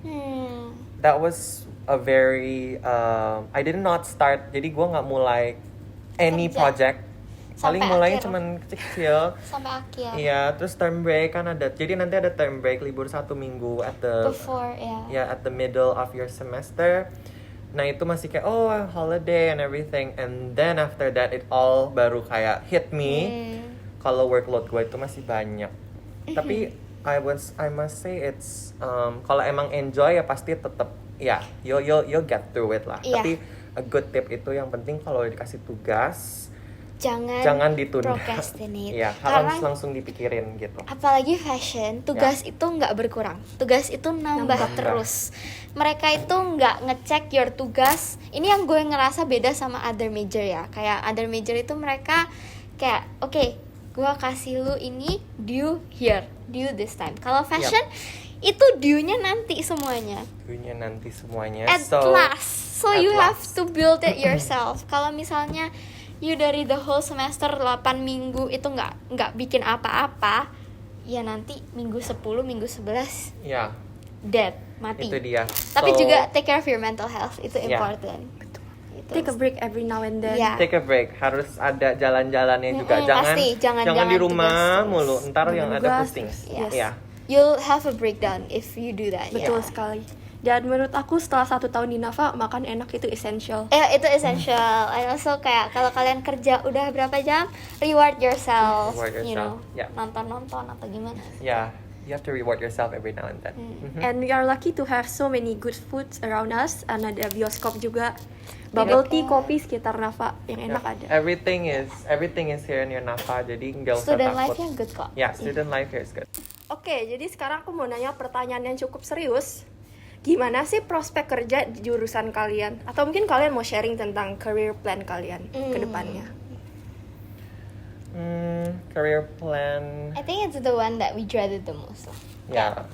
That was a very I did not start, jadi gue nggak mulai any Kerja. project. Paling Sampai mulainya akhir. cuman kecil. Sampai akhir. Iya, terus term break kan ada. Jadi nanti ada term break, libur 1 minggu at the Before, at the middle of your semester. Nah itu masih kayak oh holiday and everything, and then after that it all baru kayak hit me. Kalau workload gue itu masih banyak. Tapi I must say it's kalau emang enjoy ya pasti tetap ya you'll get through it lah. Iya. Tapi a good tip itu yang penting kalau dikasih tugas Jangan ditunda. procrastinate. Iya, Karena harus langsung dipikirin gitu. apalagi fashion, tugas itu nggak berkurang. Tugas itu nambah terus. Mereka itu nggak ngecek your tugas. Ini yang gue ngerasa beda sama other major ya. Kayak other major itu mereka kayak oke, gue kasih lu ini due here, due this time. Kalau fashion itu due-nya nanti semuanya. Due-nya nanti semuanya. At last. So at you have last. to build it yourself. Kalau misalnya you dari the whole semester 8 minggu itu nggak bikin apa-apa, ya nanti minggu 10, minggu 11 Ya, dead, mati. itu dia. Tapi So, juga take care of your mental health, itu Yeah. important. Itu. Take a break every now and then. Yeah. take a break, harus ada jalan-jalannya juga. Pasti, jangan di rumah tugas mulu, terus. ntar yang ada Tugas pusing. terus, yes. Ya. You'll have a breakdown if you do that. Betul yeah. sekali. Dan menurut aku setelah 1 tahun di Nafa, makan enak itu essential. Itu essential. And also kayak kalau kalian kerja udah berapa jam, reward yourself. Reward You know, yourself, yeah. nonton atau gimana. Ya, you have to reward yourself every now and then. And we are lucky to have so many good foods around us. And ada bioskop juga, bubble tea, kopi sekitar Nafa yang enak ada. Everything is here near Nafa, jadi nggak usah Student takut. life-nya good kok. Ya, student life here is good. Oke, jadi sekarang aku mau nanya pertanyaan yang cukup serius. Gimana sih prospek kerja di jurusan kalian? Atau mungkin kalian mau sharing tentang career plan kalian ke depannya? Career plan. I think it's the one that we dreaded the most. Ya,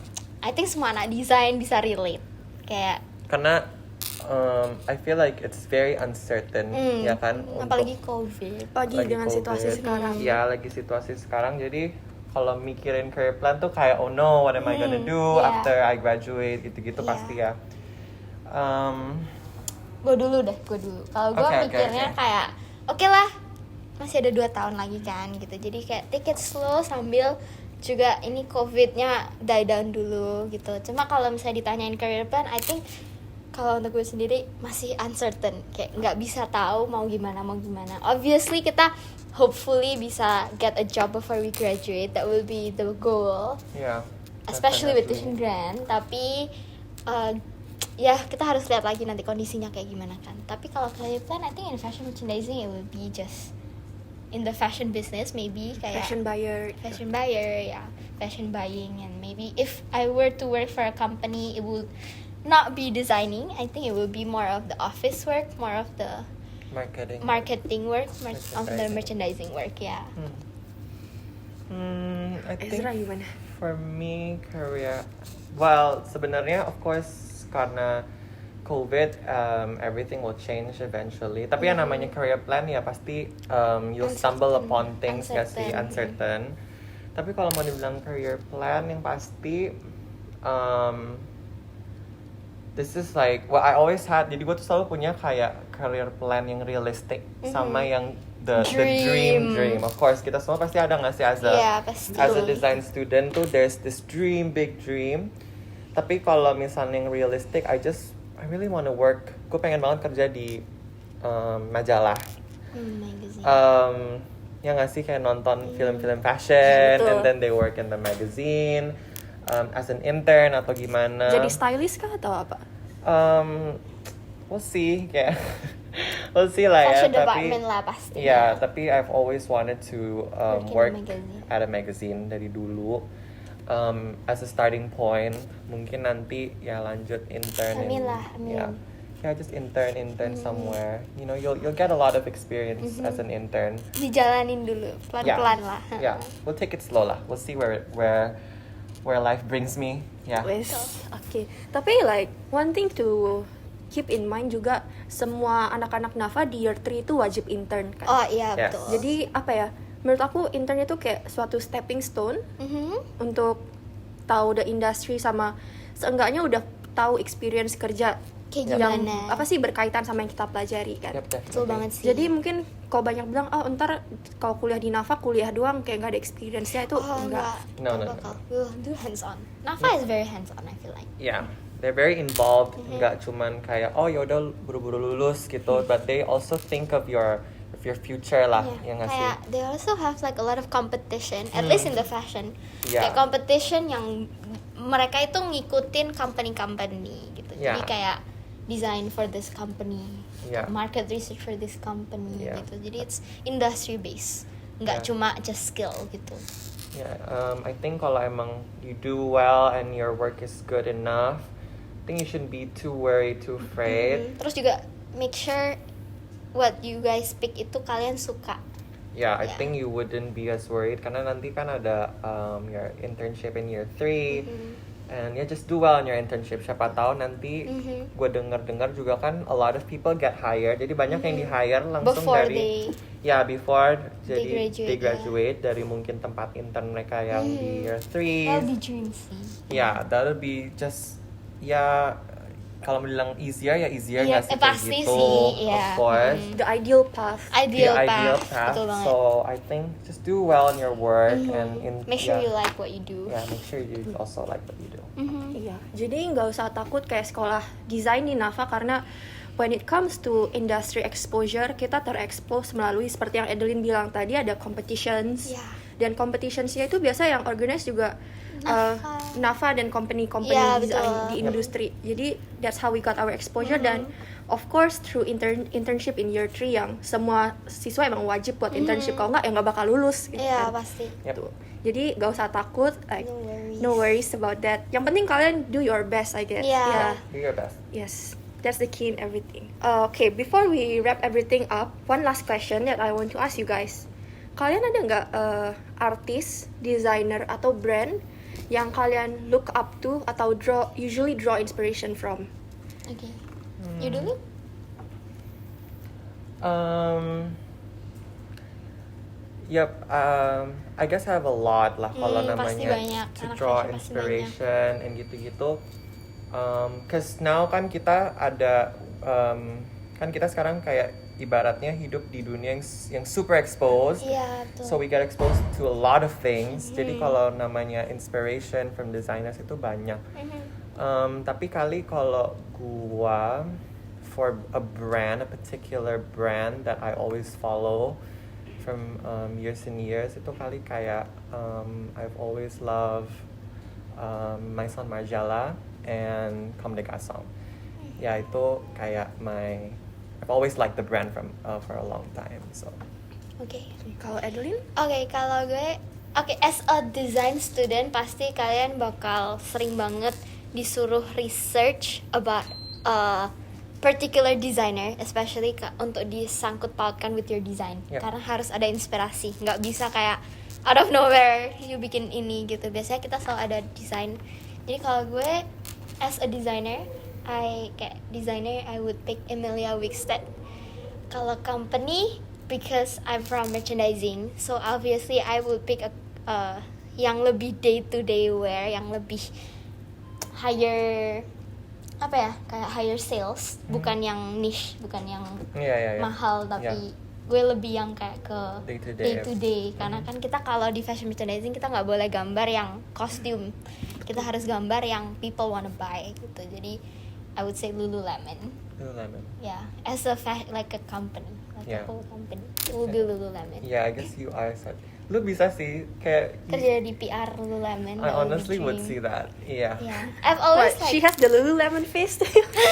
I think semua anak desain bisa relate. Kayak Karena I feel like it's very uncertain, ya kan? apalagi COVID. Pagi dengan COVID. situasi sekarang. Ya, lagi situasi sekarang. Jadi kalau mikirin career plan tuh kayak oh no, what am I gonna do yeah. after I graduate, gitu-gitu Yeah. pasti ya. Gue dulu. Kalau gue Okay. mikirnya kayak oke lah, masih ada 2 tahun lagi kan gitu. Jadi kayak take it slow sambil juga ini COVID-nya die down dulu gitu. Cuma kalau misalnya ditanyain career plan, I think kalau untuk gue sendiri masih uncertain, kayak nggak bisa tahu mau gimana. Obviously kita hopefully bisa get a job before we graduate, that will be the goal, Yeah. especially with definitely. Tuition Grant. Tapi ya kita harus lihat lagi nanti kondisinya kayak gimana kan. Tapi kalau career plan, I think in fashion merchandising it will be just in the fashion business, maybe kayak Fashion buyer. fashion buyer, yeah, fashion buying, and maybe if I were to work for a company, it would not be designing. I think it will be more of the office work, more of the marketing work, of the merchandising work, yeah. I think Ezra gimana? for me career, well sebenarnya of course karena COVID, everything will change eventually. Tapi yang namanya career plan ya pasti you'll stumble upon things gak sih, uncertain. Tapi kalau mau dibilang career plan yang pasti, this is like what I always had. Jadi gue tuh selalu punya kayak career plan yang realistic sama yang the dream. Of course kita semua pasti ada nggak sih as a design student tuh there's this big dream. Tapi kalau misalnya yang realistic, I really wanna work. Gue pengen banget kerja di majalah. Magazine. Ya nggak sih kayak nonton film-film fashion, and then they work in the magazine. As an intern atau gimana? Jadi stylist kah atau apa? We'll see, kayak we'll see lah ya. Fashion department lah pasti. Ya, tapi I've always wanted to work in a magazine. at a magazine dari dulu. As a starting point, mungkin nanti ya lanjut intern. Amin lah, amin. Yeah, just intern somewhere. You know, you'll get a lot of experience as an intern. Dijalanin dulu, pelan-pelan lah. Yeah, we'll take it slow lah. We'll see where life brings me. Yeah. Wes, oke. Tapi like one thing to keep in mind juga, semua anak-anak Nafa di year 3 itu wajib intern kan. Oh iya, Yes. betul. Jadi apa ya? Menurut aku intern itu kayak suatu stepping stone untuk tahu the industry, sama seenggaknya udah tahu experience kerja Kayak yang gimana. apa sih berkaitan sama yang kita pelajari kan. Yep, definitely. Betul banget sih. Jadi mungkin kalau banyak bilang ntar kalau kuliah di Nafa kuliah doang kayak nggak ada experience-nya, itu enggak. No. We'll do hands on. Nafa is very hands on, I feel like. Yeah, they're very involved. Nggak cuman kayak oh yaudah buru-buru lulus gitu, but they also think of your future lah, yang nggak sih? Kayak they also have like a lot of competition, at least in the fashion. Yeah. Kayak competition yang mereka itu ngikutin company gitu. Yeah. Jadi kayak design for this company, Yeah. market research for this company Yeah. gitu. Jadi it's industry based, nggak Yeah. cuma just skill gitu. Yeah, I think kalau emang you do well and your work is good enough, I think you shouldn't be too worried, too afraid. Terus juga make sure what you guys pick itu kalian suka. Yeah, I Yeah. think you wouldn't be as worried karena nanti kan ada your internship in year 3. And yeah, just do well in your internship. Siapa tahu nanti gue dengar juga kan a lot of people get hired. Jadi banyak yang di hire langsung Before dari before jadi they graduate dari mungkin tempat intern mereka yang di year 3. That'll be dream sih. Yeah, that'll be just kalau mau bilang easier nggak sih kayak pasti gitu, sih, of course. The ideal path. Ideal The path. Betul banget. So I think just do well in your work and Make sure you like what you do. Yeah, make sure you also like what you do. Iya, jadi nggak usah takut kayak sekolah desain di Nafa, karena when it comes to industry exposure, kita terekspos melalui seperti yang Edelyn bilang tadi, ada competitions. Yeah. Dan competitionsnya itu biasa yang organize juga Nafa dan company-company Yeah, design betul. di industri. Jadi that's how we got our exposure. Dan of course through internship in year 3 yang semua siswa emang wajib buat internship, kalau nggak ya nggak bakal lulus gitu Iya, kan. pasti. Yep. Tuh. Jadi gak usah takut, like No no worries about that. Yang penting kalian do your best, I guess. Yeah. Do your best. Yes, that's the key in everything. Okay, before we wrap everything up, one last question that I want to ask you guys. Kalian ada nggak artis, designer, atau brand yang kalian look up to atau usually draw inspiration from? Oke. You dulu? I guess I have a lot lah kalau Pasti namanya banyak. to Anak draw fashion pasti inspiration and gitu-gitu. Cause now kan kita ada kan kita sekarang kayak ibaratnya hidup di dunia yang super exposed. Iya, betul. So we get exposed to a lot of things. Jadi kalau namanya inspiration from designers itu banyak. Tapi kali kalau gua for a particular brand that I always follow from years and years, itu kali kayak I've always loved Maison Margiela and Comme des Garçons. Ya itu kayak I've always liked the brand for a long time. So. Oke. Kalau Adeline? Oke, kalau gue, as a design student pasti kalian bakal sering banget disuruh research about a particular designer, especially untuk disangkut pautkan with your design. Yep. Karena harus ada inspirasi, nggak bisa kayak out of nowhere you bikin ini gitu. Biasanya kita selalu ada design. Jadi kalau gue as a designer, I would pick Emilia Wickstead. Kalau company, because I'm from merchandising, so obviously I would pick yang lebih day to day wear, yang lebih higher kayak higher sales, bukan yang niche, bukan yang mahal, tapi gue lebih yang kayak ke day to day. Karena kan kita kalau di fashion merchandising kita nggak boleh gambar yang kostum, kita harus gambar yang people wanna buy gitu. Jadi I would say Lululemon. Yeah, as a company, a whole company, it will be Lululemon. Yeah, I guess you are such. Lu bisa sih kayak Kerja di PR Lululemon. I honestly would see that. Yeah. I've always She has the Lululemon face.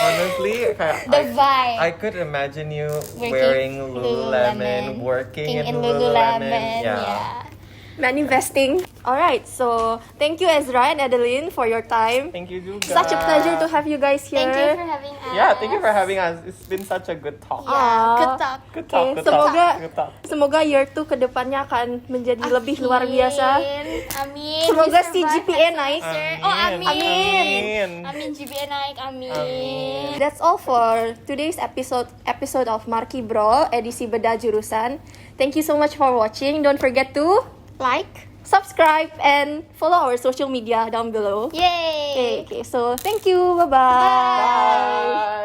Honestly, kayak the vibe. I could imagine you Working wearing Lululemon, working in Lululemon. Yeah. Manifesting. Alright, so thank you Ezra and Adeline for your time. Thank you juga. Such a pleasure to have you guys here. Thank you for having us. Yeah, thank you for having us. It's been such a good talk. Yeah, good talk. Good talk. Okay, Good talk. Good talk. Semoga year 2 kedepannya akan menjadi lebih luar biasa. Amin. Semoga We si survive GPA as naik. semester. Amin. Oh, amin. Amin. Amin, GPA naik. Amin. Amin. That's all for today's episode of Marki Bro edisi Bedah Jurusan. Thank you so much for watching. Don't forget to like, subscribe, and follow our social media down below. Yay. Okay, so thank you. Bye-bye. Bye. Bye.